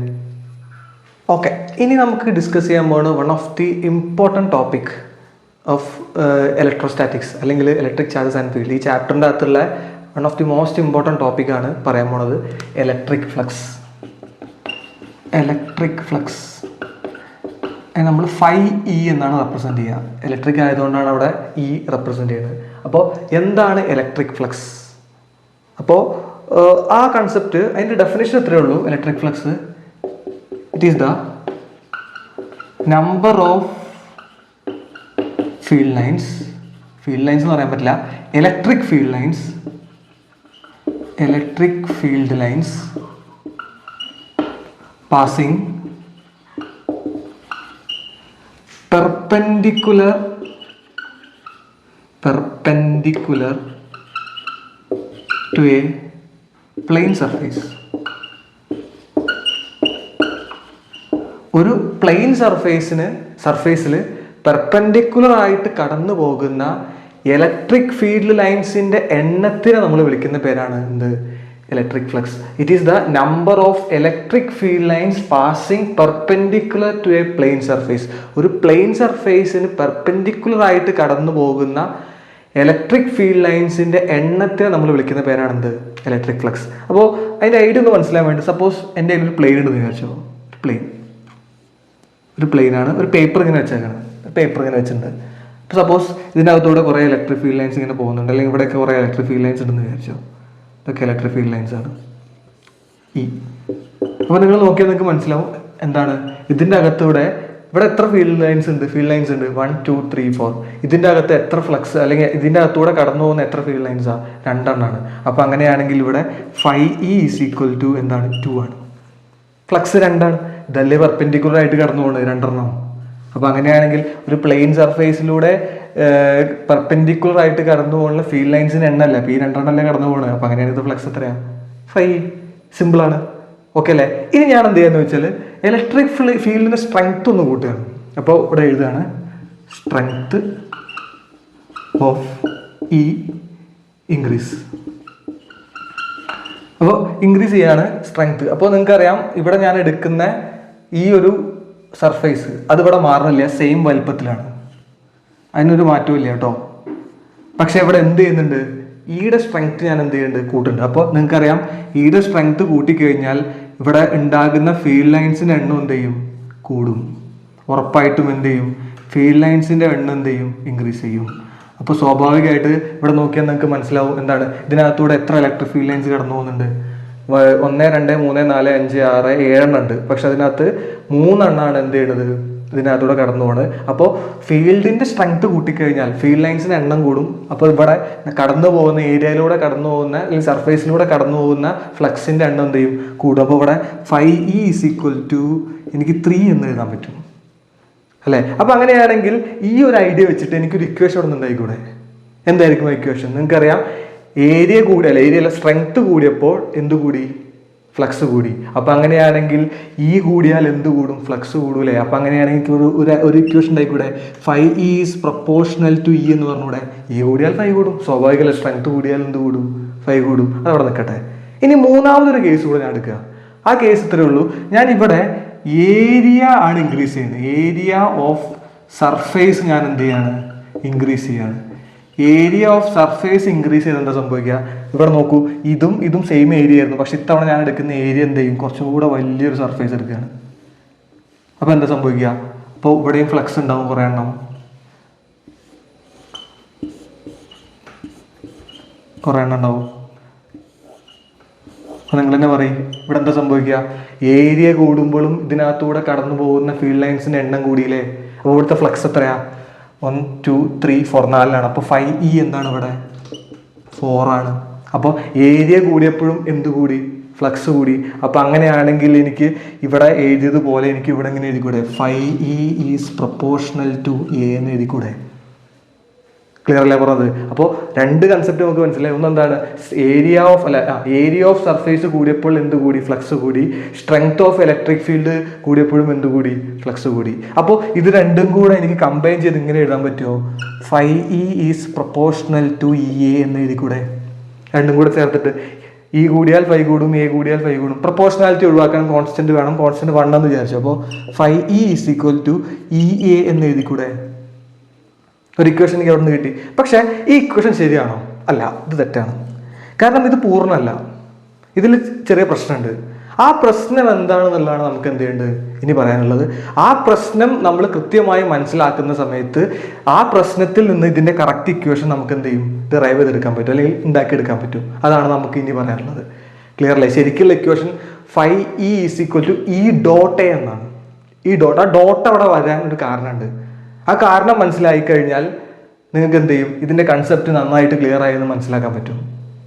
ഓക്കെ, ഇനി നമുക്ക് ഡിസ്കസ് ചെയ്യാൻ പോകുന്നത് one of the important topic of electrostatics അല്ലെങ്കിൽ ഇലക്ട്രിക് ചാർജസ് ആൻഡ് ഫീൽഡ്. ഈ ചാപ്റ്ററിൻ്റെ അകത്തുള്ള one of the most important ടോപ്പിക്കാണ് പറയാൻ പോണത് ഇലക്ട്രിക് ഫ്ലക്സ്. ഇലക്ട്രിക് ഫ്ലക്സ് നമ്മൾ φE എന്നാണ് റെപ്രസെൻറ്റ് ചെയ്യുക. ഇലക്ട്രിക് ആയതുകൊണ്ടാണ് അവിടെ E റെപ്രസെൻറ്റ് ചെയ്യുന്നത്. അപ്പോൾ എന്താണ് ഇലക്ട്രിക് ഫ്ലക്സ്? അപ്പോൾ ആ കൺസെപ്റ്റ് അതിൻ്റെ ഡെഫിനേഷൻ എത്രയേ ഉള്ളൂ. Electric flux it is the number of field lines എന്ന് പറയാൻ പറ്റില്ല, electric field lines passing perpendicular to a plane surface. ഒരു പ്ലെയിൻ സർഫേസിൽ പെർപെൻഡിക്കുലർ ആയിട്ട് കടന്നു പോകുന്ന ഇലക്ട്രിക് ഫീൽഡ് ലൈൻസിന്റെ എണ്ണത്തിനെ നമ്മൾ വിളിക്കുന്ന പേരാണ് എന്ത്, electric flux. It is the number of electric field lines passing perpendicular to a plane surface. ഒരു പ്ലെയിൻ സർഫേസിന് പെർപെൻഡിക്കുലർ ആയിട്ട് കടന്നു പോകുന്ന ഇലക്ട്രിക് ഫീൽഡ് ലൈൻസിന്റെ എണ്ണത്തിനെ നമ്മൾ വിളിക്കുന്ന പേരാണ് എന്ത്, ഇലക്ട്രിക് ഫ്ലക്സ്. അപ്പോൾ അതിന്റെ ഐഡിയ ഒന്ന് മനസ്സിലാൻ വേണ്ടി സപ്പോസ് എൻ്റെ കയ്യിൽ ഒരു പ്ലെയിൻ ഉണ്ടെന്ന് വിചാരിച്ചോ. ഒരു പ്ലെയിനാണ്, ഒരു പേപ്പർ ഇങ്ങനെ വെച്ചേക്കാണ്, പേപ്പർ ഇങ്ങനെ വെച്ചിട്ടുണ്ട്. അപ്പോൾ സപ്പോസ് ഇതിനകത്തൂടെ കുറേ ഇലക്ട്രിക് ഫീൽഡ് ലൈൻസ് ഇങ്ങനെ പോകുന്നുണ്ട്, അല്ലെങ്കിൽ ഇവിടെയൊക്കെ കുറേ ഇലക്ട്രിക് ഫീൽഡ് ലൈൻസ് ഉണ്ടെന്ന് വിചാരിച്ചോ. ഇതൊക്കെ ഇലക്ട്രിക് ഫീൽഡ് ലൈൻസ് ആണ്. അപ്പോൾ നിങ്ങൾ നോക്കിയാൽ നിങ്ങൾക്ക് മനസ്സിലാവും എന്താണ് ഇതിൻ്റെ അകത്തൂടെ ഇവിടെ എത്ര ഫീൽഡ് ലൈൻസ് ഉണ്ട് 1 2 3 4. ഇതിൻ്റെ അകത്ത് എത്ര ഫ്ലക്സ് അല്ലെങ്കിൽ ഇതിൻ്റെ അകത്തൂടെ കടന്നു പോകുന്ന എത്ര ഫീൽഡ് ലൈൻസാണ്, 2 എണ്ണമാണ്. അപ്പോൾ അങ്ങനെയാണെങ്കിൽ ഇവിടെ φE ഈസ് ഈക്വൽ ടു എന്താണ്, 2 ആണ്. ഫ്ലക്സ് 2 ആണ്, ഇതല്ലേ പെർപെൻഡിക്കുലർ ആയിട്ട് കടന്നു പോകുന്നത് 2 എണ്ണം. അപ്പോൾ അങ്ങനെയാണെങ്കിൽ ഒരു പ്ലെയിൻ സർഫേസിലൂടെ പെർപെൻഡിക്കുലർ ആയിട്ട് കടന്നു പോകുന്ന ഫീൽഡ് ലൈൻസിന് എണ്ണല്ല, അപ്പോൾ ഈ 2 എണ്ണല്ലേ കടന്നു പോകുന്നത്. അപ്പോൾ അങ്ങനെയാണെങ്കിൽ ഇത് ഫ്ലക്സ് എത്രയാണ്, φE. സിമ്പിളാണ്. ഓക്കെ അല്ലേ? ഇനി ഞാൻ എന്ത് ചെയ്യാന്ന് വെച്ചാൽ ഇലക്ട്രിക് ഫീൽഡിന്റെ സ്ട്രെങ്ത് ഒന്ന് കൂട്ടുകയാണ്. അപ്പോൾ ഇവിടെ എഴുതുകയാണ് സ്ട്രെങ്ത് ഓഫ് E ഇൻക്രീസ്. അപ്പോൾ ഇൻക്രീസ് ചെയ്യാണ് സ്ട്രെങ്ത്. അപ്പോൾ നിങ്ങൾക്കറിയാം ഇവിടെ ഞാൻ എടുക്കുന്ന ഈ ഒരു സർഫേസ് അതിവിടെ മാറുന്നില്ല, സെയിം വലുപ്പത്തിലാണ്, അതിനൊരു മാറ്റവും ഇല്ല കേട്ടോ. പക്ഷെ ഇവിടെ എന്ത് ചെയ്യുന്നുണ്ട്, ഈയുടെ സ്ട്രെങ്ത് ഞാൻ എന്ത് ചെയ്യുന്നുണ്ട്, കൂട്ടുന്നുണ്ട്. അപ്പോൾ നിങ്ങൾക്കറിയാം ഈയുടെ സ്ട്രെങ്ത് കൂട്ടിക്കഴിഞ്ഞാൽ ഇവിടെ ഉണ്ടാകുന്ന ഫീൽഡ് ലൈൻസിൻ്റെ എണ്ണം എന്ത് ചെയ്യും, കൂടും. ഉറപ്പായിട്ടും എന്ത് ചെയ്യും, ഫീൽഡ് ലൈൻസിൻ്റെ എണ്ണം എന്ത് ചെയ്യും? ഇൻക്രീസ് ചെയ്യും. അപ്പോൾ സ്വാഭാവികമായിട്ട് ഇവിടെ നോക്കിയാൽ നിങ്ങൾക്ക് മനസ്സിലാവും എന്താണ് ഇതിനകത്തൂടെ എത്ര ഇലക്ട്രിക് ഫീൽഡ് ലൈൻസ് കടന്നു പോകുന്നുണ്ട്. 1, 2, 3, 4, 5, 6, 7 ഉണ്ട്. പക്ഷെ അതിനകത്ത് 3 എന്ത് ചെയ്യണത്? ഇതിനകത്തൂടെ കടന്നു പോണ്. അപ്പോൾ ഫീൽഡിന്റെ സ്ട്രെങ്ത് കൂട്ടിക്കഴിഞ്ഞാൽ ഫീൽഡ് ലൈൻസിന്റെ എണ്ണം കൂടും. അപ്പോൾ ഇവിടെ കടന്നു പോകുന്ന ഏരിയയിലൂടെ കടന്നു പോകുന്ന അല്ലെങ്കിൽ സർഫേസിലൂടെ കടന്നു പോകുന്ന ഫ്ലക്സിന്റെ എണ്ണം എന്ത് ചെയ്യും? കൂടും. അപ്പോൾ ഇവിടെ 5E എനിക്ക് 3 എന്ന് എഴുതാൻ പറ്റും അല്ലേ? അപ്പൊ അങ്ങനെയാണെങ്കിൽ ഈ ഒരു ഐഡിയ വെച്ചിട്ട് എനിക്കൊരു ഇക്വേഷൻ ഇവിടെ ഉണ്ടായിക്കൂടെ? എന്തായിരിക്കും ഇക്വേഷൻ? നിങ്ങൾക്കറിയാം, ഏരിയ കൂടിയല്ല, ഏരിയയിലെ സ്ട്രെങ്ത് കൂടിയപ്പോൾ എന്ത് കൂടി? ഫ്ലക്സ് കൂടി. അപ്പൊ അങ്ങനെയാണെങ്കിൽ ഈ കൂടിയാൽ എന്ത് കൂടും? ഫ്ലക്സ് കൂടൂലേ? അപ്പൊ അങ്ങനെയാണെങ്കിൽ ഒരു ഇക്വേഷൻ ഉണ്ടായിക്കൂടെ? 5E is proportional to E എന്ന് പറഞ്ഞൂടെ? E കൂടിയാൽ 5 കൂടും. സ്വാഭാവികമല്ല, സ്ട്രെങ്ത് കൂടിയാൽ എന്ത് കൂടും? 5 കൂടും. അതവിടെ നിൽക്കട്ടെ. ഇനി മൂന്നാമതൊരു കേസ് കൂടെ ഞാൻ എടുക്കുക. ആ കേസ് ഇത്രയേ ഉള്ളൂ. ഞാൻ ഇവിടെ ഏരിയ ആണ് ഇൻക്രീസ് ചെയ്യുന്നത്. ഏരിയ ഓഫ് സർഫേസ് ഞാൻ എന്ത് ചെയ്യാണ്? ഇൻക്രീസ് ചെയ്യാണ്. ഏരിയ ഓഫ് സർഫേസ് ഇൻക്രീസ് ചെയ്ത് എന്താ സംഭവിക്കുക? ഇവിടെ നോക്കൂ, ഇതും സെയിം ഏരിയ ആയിരുന്നു. പക്ഷെ ഇത്തവണ ഞാൻ എടുക്കുന്ന ഏരിയ എന്ത് ചെയ്യും? കുറച്ചും കൂടെ വലിയൊരു സർഫേസ് എടുക്കുകയാണ്. അപ്പൊ എന്താ സംഭവിക്കുക? അപ്പോൾ ഇവിടെയും ഫ്ലക്സ് ഉണ്ടാവും, കുറേ എണ്ണം ഉണ്ടാവും. അപ്പൊ നിങ്ങൾ തന്നെ പറയും, ഇവിടെ എന്താ സംഭവിക്കുക? ഏരിയ കൂടുമ്പോഴും ഇതിനകത്തൂടെ കടന്നു പോകുന്ന ഫീൽഡ് ലൈൻസിന്റെ എണ്ണം കൂടിയില്ലേ? അപ്പോൾ ഇവിടുത്തെ ഫ്ലക്സ് എത്രയാ? 1, 2, 3, 4, 4 അപ്പോൾ 5E എന്താണ് ഇവിടെ? 4 ആണ്. അപ്പോൾ ഏരിയ കൂടിയപ്പോഴും എന്ത് കൂടി? ഫ്ലക്സ് കൂടി. അപ്പോൾ അങ്ങനെയാണെങ്കിൽ എനിക്ക് ഇവിടെ എഴുതിയതുപോലെ എനിക്ക് ഇവിടെ എങ്ങനെ എഴുതിക്കൂടെ? 5E is proportional to A എന്ന് എഴുതിക്കൂടെ? ക്ലിയർ അല്ലേ പറഞ്ഞത്? അപ്പോൾ രണ്ട് കൺസെപ്റ്റ് നമുക്ക് മനസ്സിലായി. ഒന്നെന്താണ്? ഏരിയ ഓഫ് സർഫേസ് കൂടിയപ്പോൾ എന്ത് കൂടി? ഫ്ലക്സ് കൂടി. സ്ട്രെങ്ത് ഓഫ് ഇലക്ട്രിക് ഫീൽഡ് കൂടിയപ്പോഴും എന്ത് കൂടി? ഫ്ലക്സ് കൂടി. അപ്പോൾ ഇത് രണ്ടും കൂടെ എനിക്ക് കമ്പൈൻ ചെയ്ത് ഇങ്ങനെ എഴുതാൻ പറ്റുമോ? 5E is proportional to EA എന്ന് എഴുതിക്കൂടെ? രണ്ടും കൂടെ ചേർത്തിട്ട് E കൂടിയാൽ 5 കൂടും, A കൂടിയാൽ 5 കൂടും. പ്രൊപ്പോർഷണാലിറ്റി ഒഴിവാക്കാൻ കോൺസ്റ്റന്റ് വേണം. കോൺസ്റ്റന്റ് 1 എന്ന് വിചാരിച്ചു. അപ്പോൾ 5E is equal to EA എന്ന് എഴുതിക്കൂടെ? ഒരു ഇക്വേഷൻ എനിക്ക് അവിടെ നിന്ന് കിട്ടി. പക്ഷെ ഈ ഇക്വേഷൻ ശരിയാണോ? അല്ല, ഇത് തെറ്റാണ്. കാരണം ഇത് പൂർണ്ണമല്ല. ഇതിൽ ചെറിയ പ്രശ്നമുണ്ട്. ആ പ്രശ്നം എന്താണെന്നുള്ളതാണ് നമുക്ക് എന്ത് ചെയ്യേണ്ടത് ഇനി പറയാനുള്ളത്. ആ പ്രശ്നം നമ്മൾ കൃത്യമായി മനസ്സിലാക്കുന്ന സമയത്ത് ആ പ്രശ്നത്തിൽ നിന്ന് ഇതിന്റെ കറക്റ്റ് ഇക്വേഷൻ നമുക്ക് എന്ത് ചെയ്യും? ഡിറൈവ് ചെയ്തെടുക്കാൻ പറ്റും, അല്ലെങ്കിൽ ഉണ്ടാക്കിയെടുക്കാൻ പറ്റും. അതാണ് നമുക്ക് ഇനി പറയാനുള്ളത്. ക്ലിയർ അല്ലേ? ശരിക്കുള്ള equation 5E is equal to E dot A എന്നാണ്. ഈ ഡോട്ട്, ആ ഡോട്ട് അവിടെ വരാൻ ഒരു കാരണമുണ്ട്. ആ കാരണം മനസ്സിലായി കഴിഞ്ഞാൽ നിങ്ങൾക്ക് എന്ത് ചെയ്യും? ഇതിന്റെ കൺസെപ്റ്റ് നന്നായിട്ട് ക്ലിയർ ആയെന്ന് മനസ്സിലാക്കാൻ പറ്റും.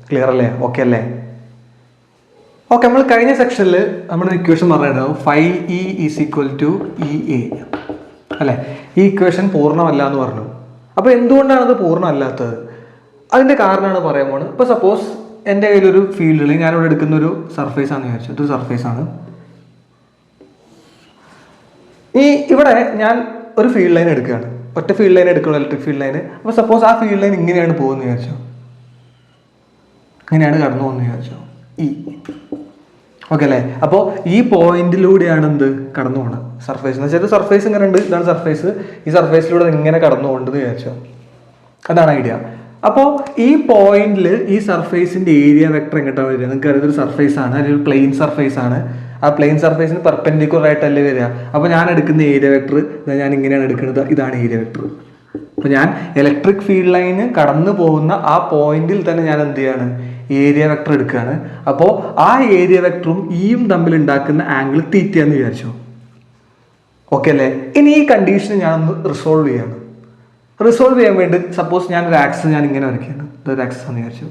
ക്ലിയർ അല്ലേ? ഓക്കെ അല്ലേ? ഓക്കെ, നമ്മൾ കഴിഞ്ഞ സെക്ഷനിൽ നമ്മുടെ ഇക്വേഷൻ പറഞ്ഞിട്ടുണ്ടാവും 5E is equal to EA അല്ലേ? ഈ ഇക്വേഷൻ പൂർണ്ണമല്ല എന്ന് പറഞ്ഞു. അപ്പോൾ എന്തുകൊണ്ടാണ് അത് പൂർണ്ണമല്ലാത്തത്? അതിന്റെ കാരണമാണ് പറയാൻ പോകുന്നത്. ഇപ്പോൾ സപ്പോസ് എൻ്റെ കയ്യിലൊരു ഫീൽഡിൽ ഞാനിവിടെ എടുക്കുന്ന ഒരു സർഫേസ് ആണെന്ന് വിചാരിച്ചു. ഇതൊരു സർഫേസ് ആണ്. ഇവിടെ ഞാൻ ഒരു ഫീൽഡ് ലൈൻ എടുക്കുകയാണ്. ഒറ്റ ഫീൽഡ് ലൈൻ എടുക്കണം, ഇലക്ട്രിക് ഫീൽഡ് ലൈൻ. അപ്പോൾ സപ്പോസ് ആ ഫീൽഡ് ലൈൻ ഇങ്ങനെയാണ് പോകുന്നത് വിചാരിച്ചോ, ഇങ്ങനെയാണ് കടന്നു പോകുന്നത് വിചാരിച്ചോ, ഓക്കെ അല്ലേ? അപ്പോൾ ഈ പോയിന്റിലൂടെയാണ് എന്ത് കടന്നു പോകുന്നത്? സർഫേസ് എന്ന് വെച്ചാൽ സർഫേസ് ഇങ്ങനെ ഉണ്ട്, ഇതാണ് സർഫേസ്. ഈ സർഫേസിലൂടെ ഇങ്ങനെ കടന്നു പോകേണ്ടത് വിചാരിച്ചോ. അതാണ് ഐഡിയ. അപ്പോൾ ഈ പോയിന്റിൽ ഈ സർഫേസിന്റെ ഏരിയ വെക്ടർ എങ്ങോട്ടാണ് വരിക? നിങ്ങൾക്ക് അറിയാം, ഒരു സർഫേസ് ആണ്, അല്ലെങ്കിൽ പ്ലെയിൻ സർഫേസ് ആണ്. ആ പ്ലെയിൻ സർഫേസിന് പെർപെൻഡിക്കുലർ ആയിട്ടല്ലേ വരിക. അപ്പോൾ ഞാൻ എടുക്കുന്ന ഏരിയ വെക്ടർ ഞാൻ ഇങ്ങനെയാണ് എടുക്കുന്നത്. ഇതാണ് ഏരിയ വെക്ടർ. അപ്പോൾ ഞാൻ ഇലക്ട്രിക് ഫീൽഡ് ലൈന് കടന്നു പോകുന്ന ആ പോയിന്റിൽ തന്നെ ഞാൻ എന്ത് ചെയ്യാണ്? ഏരിയ വെക്ടർ എടുക്കുകയാണ്. അപ്പോൾ ആ ഏരിയ വെക്ടറും ഈയും തമ്മിൽ ഉണ്ടാക്കുന്ന ആംഗിൾ തീറ്റ എന്ന് വിചാരിച്ചു. ഓക്കെ അല്ലേ? ഇനി ഈ കണ്ടീഷൻ ഞാനൊന്ന് റിസോൾവ് ചെയ്യാണ്. റിസോൾവ് ചെയ്യാൻ വേണ്ടി സപ്പോസ് ഞാൻ ഒരു ആക്സിസ് ഞാൻ ഇങ്ങനെ വരയ്ക്കുകയാണ്. ഇതൊരു ആക്സിസ് എന്ന് വിചാരിച്ചു.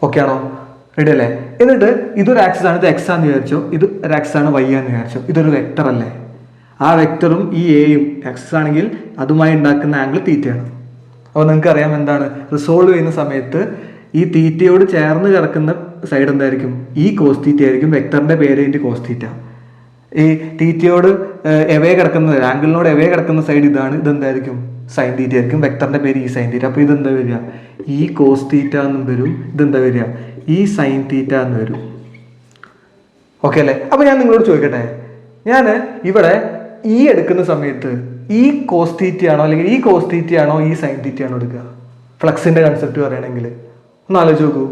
ഓക്കെ ആണോ? റെഡി അല്ലേ? എന്നിട്ട് ഇതൊരു ആക്സിസ് ആണ്, ഇത് എക്സ് ആണെന്ന് വിചാരിച്ചോ. ഇത് ഒരു ആക്സിസ് ആണ്, വൈ ആണെന്ന് വിചാരിച്ചോ. ഇതൊരു വെക്ടർ അല്ലേ? ആ വെക്ടറും ഈ എയും എക്സ് ആണെങ്കിൽ അതുമായി ഉണ്ടാക്കുന്ന ആംഗിൾ തീറ്റയാണ്. അപ്പോൾ നിങ്ങൾക്ക് അറിയാം എന്താണ്? റിസോൾവ് ചെയ്യുന്ന സമയത്ത് ഈ തീറ്റയോട് ചേർന്ന് കിടക്കുന്ന സൈഡ് എന്തായിരിക്കും? ഈ കോസ് തീറ്റ ആയിരിക്കും. വെക്ടറിന്റെ പേര് ഇതിന്റെ കോസ് തീറ്റ. ഈ തീറ്റയോട് എവേ കിടക്കുന്ന ആംഗിളിനോട് എവേ കിടക്കുന്ന സൈഡ് ഇതാണ്. ഇതെന്തായിരിക്കും? സൈൻ തീറ്റ ആയിരിക്കും. വെക്ടറിന്റെ പേര് ഈ സൈൻ തീറ്റ. അപ്പോൾ ഇതെന്താ വരിക? ഈ കോസ് തീറ്റ എന്നും വരും. ഇതെന്താ വരിക? ഈ സൈൻ തീറ്റ എന്ന് വരും. ഓക്കെ അല്ലേ? അപ്പോൾ ഞാൻ നിങ്ങളോട് ചോദിക്കട്ടെ, ഞാൻ ഇവിടെ ഈ എടുക്കുന്ന സമയത്ത് ഈ കോസ് തീറ്റ ആണോ, അല്ലെങ്കിൽ ഈ കോസ് തീറ്റ ആണോ, ഈ സൈൻ തീറ്റ ആണോ എടുക്കുക? ഫ്ലക്സിന്റെ കൺസെപ്റ്റ് പറയുകയാണെങ്കിൽ ഒന്ന് ആലോചിച്ച് നോക്കൂ.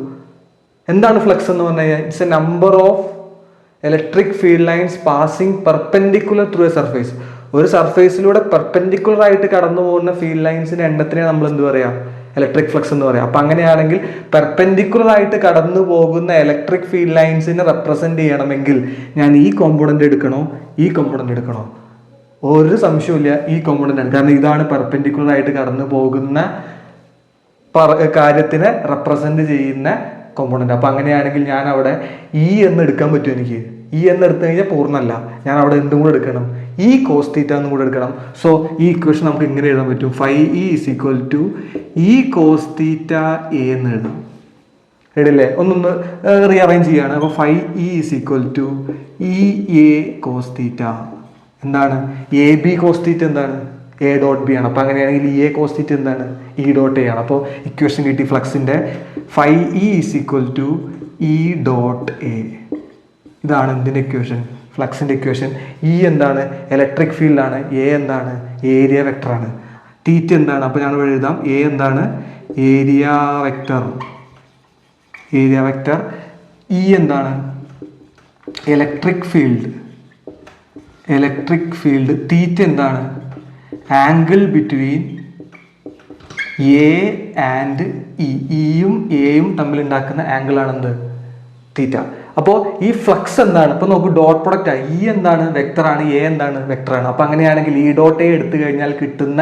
എന്താണ് ഫ്ലക്സ് എന്ന് പറഞ്ഞു കഴിഞ്ഞാൽ? It's A number of electric field lines passing perpendicular through A surface. ഒരു സർഫേസിലൂടെ പെർപെൻഡിക്കുലർ ആയിട്ട് കടന്നു പോകുന്ന ഫീൽഡ് ലൈൻസിന്റെ എണ്ണത്തിനെ നമ്മൾ എന്ത് പറയാം? ഇലക്ട്രിക് ഫ്ലക്സ് എന്ന് പറയാം. അപ്പം അങ്ങനെയാണെങ്കിൽ പെർപെൻഡിക്കുലർ ആയിട്ട് കടന്നു പോകുന്ന ഇലക്ട്രിക് ഫീൽഡ് ലൈൻസിനെ റെപ്രസെന്റ് ചെയ്യണമെങ്കിൽ ഞാൻ ഈ കോമ്പോണന്റ് എടുക്കണോ, ഈ കോമ്പോണന്റ് എടുക്കണോ? ഒരു സംശയമില്ല, ഈ കോമ്പോണന്റ് ആണ്. കാരണം ഇതാണ് പെർപെൻഡിക്കുലർ ആയിട്ട് കടന്നു പോകുന്ന കാര്യത്തിനെ റെപ്രസെന്റ് ചെയ്യുന്ന കോമ്പോണന്റ്. അപ്പം അങ്ങനെയാണെങ്കിൽ ഞാൻ അവിടെ ഇ എന്ന് എടുക്കാൻ പറ്റും. എനിക്ക് ഇ എന്ന് എടുത്തു കഴിഞ്ഞാൽ പൂർണ്ണമല്ല, ഞാൻ അവിടെ എന്തും കൂടെ എടുക്കണം, ഈ കോസ് തീറ്റ എന്നും കൂടെ എടുക്കണം. സോ ഈ ഇക്വേഷൻ നമുക്ക് ഇങ്ങനെ എഴുതാൻ പറ്റും, phi E is equal to E cos theta A എന്ന് എഴുതാം. എഴുതില്ലേ? ഒന്നൊന്ന് റീഅറേഞ്ച് ചെയ്യാണ്. അപ്പോൾ phi E is equal to E A cos theta. എന്താണ്? എ ബി കോസ് തീറ്റ എന്താണ്? എ ഡോട്ട് ബി ആണ്. അപ്പോൾ അങ്ങനെയാണെങ്കിൽ ഇ എ കോസ് തീറ്റ എന്താണ്? ഇ ഡോട്ട് എ ആണ്. അപ്പോൾ ഇക്വേഷൻ കിട്ടി ഫ്ലക്സിന്റെ phi E is equal to E dot A. ഇതാണ് എന്തിൻ്റെ ഇക്വേഷൻ? ഫ്ലക്സിന്റെ ഇക്വേഷൻ. ഇ എന്താണ്? ഇലക്ട്രിക് ഫീൽഡ് ആണ്. എ എന്താണ്? ഏരിയ വെക്ടർ ആണ്. തീറ്റ എന്താണ്? അപ്പോൾ ഞാൻ ഇവിടെ എഴുതാം, എ എന്താണ്? Area vector. Area vector. E എന്താണ്? Electric field. Electric field. Theta എന്താണ്? Angle between A and E. ഇയും എയും തമ്മിൽ ഉണ്ടാക്കുന്ന ആംഗിൾ ആണെന്ത്? തീറ്റ. അപ്പോൾ ഈ ഫ്ലക്സ് എന്താണ്? ഇപ്പൊ നോക്കൂ, ഡോട്ട് പ്രൊഡക്റ്റ് ആയി. ഇ എന്താണ്? വെക്ടറാണ്. എ എന്താണ്? വെക്ടറാണ്. അപ്പൊ അങ്ങനെയാണെങ്കിൽ ഇ ഡോട്ട് എ എടുത്തു കഴിഞ്ഞാൽ കിട്ടുന്ന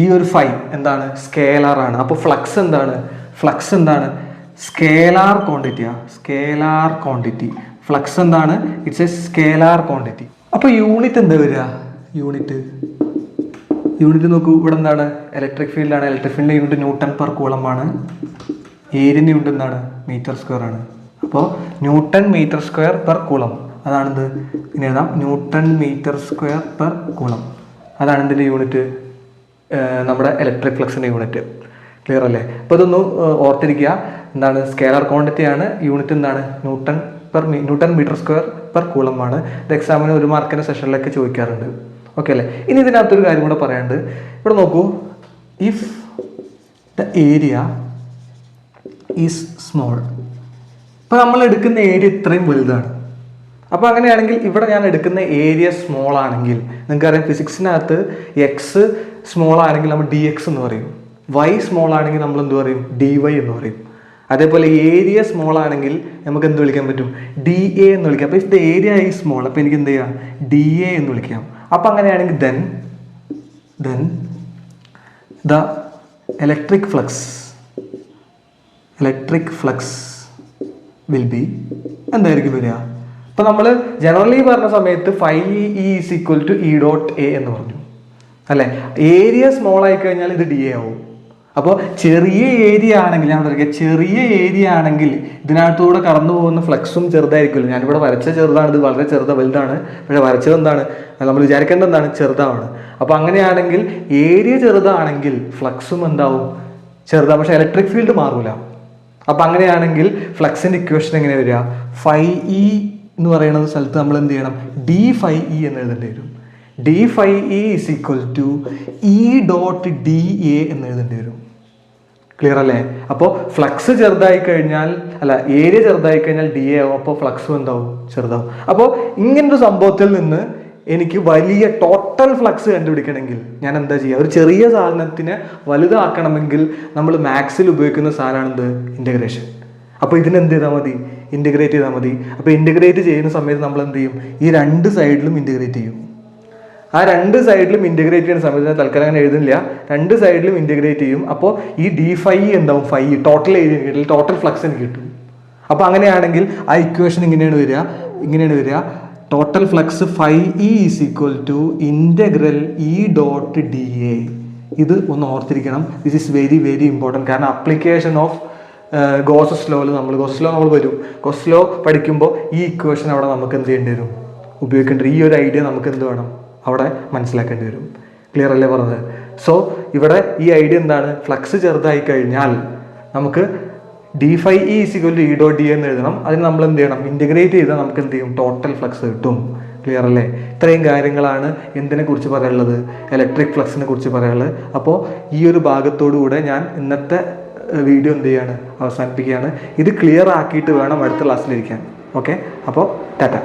ഈ ഒരു ഫൈ എന്താണ്? സ്കേലാർ ആണ്. അപ്പോൾ ഫ്ലക്സ് എന്താണ്? ഫ്ലക്സ് എന്താണ്? സ്കേലാർ ക്വാണ്ടിറ്റിയാ. Scalar quantity. ഫ്ലക്സ് എന്താണ്? It's a scalar quantity. അപ്പൊ യൂണിറ്റ് എന്താ വരിക? യൂണിറ്റ് നോക്കൂ, ഇവിടെ എന്താണ്? ഇലക്ട്രിക് ഫീൽഡ് ആണ്. ഇലക്ട്രിക് ഫീൽഡിന്റെ യൂണിറ്റ് ന്യൂട്ടൺ പെർ കൂളം ആണ്. ഏരിയന്റെ യൂണിറ്റ് എന്താണ്? മീറ്റർ സ്ക്വയർ ആണ്. അപ്പോൾ newton metre square per coulomb. അതാണെന്ത്? ഇനി എഴുതാം, newton metre square per coulomb. അതാണ് ഇതിൻ്റെ യൂണിറ്റ്, നമ്മുടെ ഇലക്ട്രിക് ഫ്ലക്സിൻ്റെ യൂണിറ്റ്. ക്ലിയർ അല്ലേ? അപ്പോൾ ഇതൊന്ന് ഓർത്തിരിക്കുക. എന്താണ്? സ്കേലാർ ക്വാണ്ടിറ്റി ആണ്. യൂണിറ്റ് എന്താണ്? Newton metre square per coulomb ആണ്. ഇത് എക്സാമിന് 1 മാർക്കിൻ്റെ സെഷനിലൊക്കെ ചോദിക്കാറുണ്ട്. ഓക്കെ അല്ലേ? ഇനി ഇതിനകത്തൊരു കാര്യം കൂടെ പറയാനുണ്ട്. ഇവിടെ നോക്കൂ, if the area is small. ഇപ്പം നമ്മൾ എടുക്കുന്ന ഏരിയ ഇത്രയും വലുതാണ്. അപ്പോൾ അങ്ങനെയാണെങ്കിൽ ഇവിടെ ഞാൻ എടുക്കുന്ന ഏരിയ സ്മോൾ ആണെങ്കിൽ, നിങ്ങൾക്കറിയാം ഫിസിക്സിനകത്ത് എക്സ് സ്മോൾ ആണെങ്കിൽ നമ്മൾ ഡി എക്സ് എന്ന് പറയും, വൈ സ്മോൾ ആണെങ്കിൽ നമ്മൾ എന്ത് പറയും? ഡി വൈ എന്ന് പറയും. അതേപോലെ ഏരിയ സ്മോൾ ആണെങ്കിൽ നമുക്ക് എന്ത് വിളിക്കാൻ പറ്റും? ഡി എ എന്ന് വിളിക്കാം. അപ്പോൾ ഇഫ് ദ ഏരിയ ഈ സ്മോൾ, അപ്പോൾ എനിക്ക് എന്ത് ചെയ്യാം? ഡി എ എന്ന് വിളിക്കാം. അപ്പം അങ്ങനെയാണെങ്കിൽ then the electric flux will be എന്തായിരിക്കും വരിക? അപ്പോൾ നമ്മൾ ജനറലി പറഞ്ഞ സമയത്ത് phi E is equal to E dot A എന്ന് പറഞ്ഞു അല്ലേ? ഏരിയ സ്മോൾ ആയി കഴിഞ്ഞാൽ ഇത് ഡി എ ആവും. അപ്പോൾ ചെറിയ ഏരിയ ആണെങ്കിൽ, ഞാൻ പറയുക ചെറിയ ഏരിയ ആണെങ്കിൽ ഇതിനകത്തൂടെ കടന്നു പോകുന്ന ഫ്ലക്സും ചെറുതായിരിക്കുമല്ലോ. ഞാനിവിടെ വരച്ച ചെറുതാണ്, ഇത് വളരെ വലുതാണ്. പക്ഷെ വരച്ചത് എന്താണ്? നമ്മൾ വിചാരിക്കേണ്ടത് എന്താണ്? ചെറുതാണ്. അപ്പോൾ അങ്ങനെയാണെങ്കിൽ ഏരിയ ചെറുതാണെങ്കിൽ ഫ്ലക്സും എന്താവും? ചെറുതാവും. പക്ഷെ ഇലക്ട്രിക് ഫീൽഡ് മാറൂല. അപ്പം അങ്ങനെയാണെങ്കിൽ ഫ്ലക്സിൻ്റെ ഇക്വേഷൻ എങ്ങനെ വരിക? ഫൈ ഇ എന്ന് പറയുന്ന സ്ഥലത്ത് നമ്മൾ എന്ത് ചെയ്യണം? ഡി ഫൈ ഇ എന്ന് എഴുതേണ്ടി വരും. D phi E is equal to E dot d A എന്ന് എഴുതേണ്ടി വരും. ക്ലിയർ അല്ലേ? അപ്പോൾ ഫ്ലക്സ് ചെറുതായി കഴിഞ്ഞാൽ, ഏരിയ ചെറുതായി കഴിഞ്ഞാൽ ഡി എ ആവും. അപ്പോൾ ഫ്ലക്സും എന്താവും? ചെറുതാവും. അപ്പോൾ ഇങ്ങനൊരു സംഭവത്തിൽ നിന്ന് എനിക്ക് വലിയ ടോട്ടൽ ഫ്ലക്സ് കണ്ടുപിടിക്കണമെങ്കിൽ ഞാൻ എന്താ ചെയ്യുക? ഒരു ചെറിയ സാധനത്തിനെ വലുതാക്കണമെങ്കിൽ നമ്മൾ മാത്സിൽ ഉപയോഗിക്കുന്ന സാധനമാണ് എന്ത്? ഇൻ്റഗ്രേഷൻ. അപ്പോൾ ഇതിനെന്ത് ചെയ്താൽ മതി? ഇൻ്റഗ്രേറ്റ് ചെയ്താൽ മതി. അപ്പോൾ ഇൻ്റഗ്രേറ്റ് ചെയ്യുന്ന സമയത്ത് നമ്മൾ എന്ത് ചെയ്യും? ഈ 2 സൈഡിലും ഇൻ്റഗ്രേറ്റ് ചെയ്യും. ആ 2 സൈഡിലും ഇൻ്റഗ്രേറ്റ് ചെയ്യുന്ന സമയത്ത് തൽക്കാലം അങ്ങനെ എഴുതുന്നില്ല, 2 സൈഡിലും ഇൻ്റഗ്രേറ്റ് ചെയ്യും. അപ്പോൾ ഈ ഡി ഫൈ എന്താവും? ഫൈ ടോട്ടൽ ഏരിയ കിട്ടില്ല, ടോട്ടൽ ഫ്ലക്സ് എനിക്ക് കിട്ടും. അപ്പോൾ അങ്ങനെയാണെങ്കിൽ ആ ഇക്വേഷൻ ഇങ്ങനെയാണ് വരിക. Total flux phi E is equal to integral E dot d A. ഇത് ഒന്ന് ഓർത്തിരിക്കണം. This is very important. കാരണം അപ്ലിക്കേഷൻ ഓഫ് ഗോസസ് ലോ നമ്മൾ വരും. ഗോസസ് ലോ പഠിക്കുമ്പോൾ ഈ ഇക്വേഷൻ അവിടെ നമുക്ക് എന്ത് ചെയ്യേണ്ടി വരും? ഉപയോഗിക്കേണ്ടി വരും. ഈ ഒരു ഐഡിയ നമുക്ക് എന്ത് വേണം? അവിടെ മനസ്സിലാക്കേണ്ടി വരും. ക്ലിയർ അല്ലേ പറഞ്ഞത്? സോ ഇവിടെ ഈ ഐഡിയ എന്താണ്? ഫ്ലക്സ് ചെറുതായി കഴിഞ്ഞാൽ നമുക്ക് d phi E is equal to E dot d എന്ന് എഴുതണം. അതിന് നമ്മൾ എന്ത് ചെയ്യണം? ഇൻ്റഗ്രേറ്റ് ചെയ്താൽ നമുക്ക് എന്ത് ചെയ്യും? ടോട്ടൽ ഫ്ലക്സ് കിട്ടും. ക്ലിയർ അല്ലേ? ഇത്രയും കാര്യങ്ങളാണ് എന്തിനെ കുറിച്ച് പറയാനുള്ളത്? ഇലക്ട്രിക് ഫ്ലക്സിനെ കുറിച്ച് പറയാനുള്ളത്. അപ്പോൾ ഈ ഒരു ഭാഗത്തോടുകൂടെ ഞാൻ ഇന്നത്തെ വീഡിയോ എന്ത് ചെയ്യാണ്? അവസാനിപ്പിക്കുകയാണ്. ഇത് ക്ലിയർ ആക്കിയിട്ട് വേണം അടുത്ത ക്ലാസ്സിലിരിക്കാൻ. ഓക്കെ, അപ്പോൾ ടാറ്റ.